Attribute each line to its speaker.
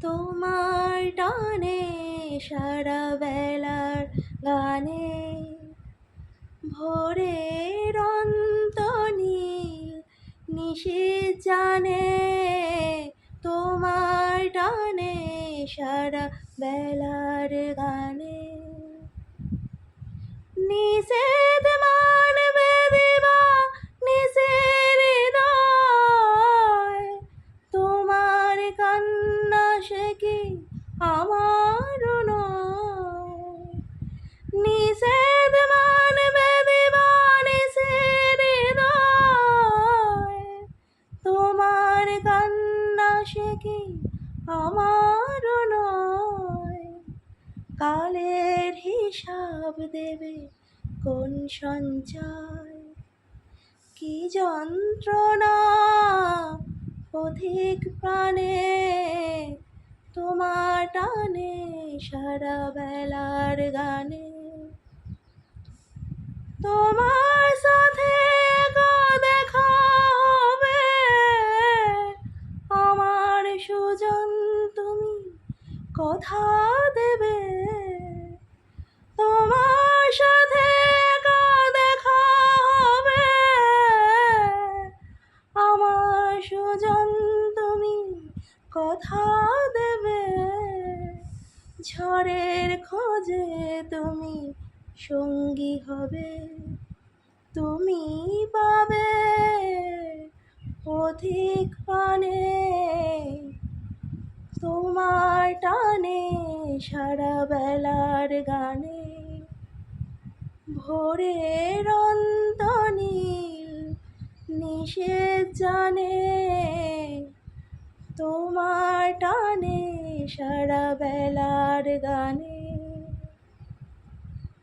Speaker 1: তোমার টানে সারা বেলার গানে ভোরের অন্তনীল নিশীথ জানে তোমার টানে সারা বেলার গানে নিষেধ মানবে দিবা নিষের হৃদয় তোমার কান্না সে কি আমার নয় নিষেধ মানবে দিবা নিষের হৃদয় তোমার কান্না সে কি আমার নয় কালের হিসাব দেবে কোন সঞ্চয় কি যন্ত্রণা পথিক প্রাণে তোমার টানে সারা বেলার গানে তোমার সাথে দেখা হবে আমার সুজন তুমি কথা দেবে তোমার সাথে দেখা হবে আমার সুজন তুমি কথা দেবে ঝড়ের খোঁজে তুমি সঙ্গী হবে তুমি পাবে পথিক পানে তোমার টানে সারা বেলার গানে ভোরের অন্তনীল নিষেধ জানে তোমার টানে সারা বেলার গানে।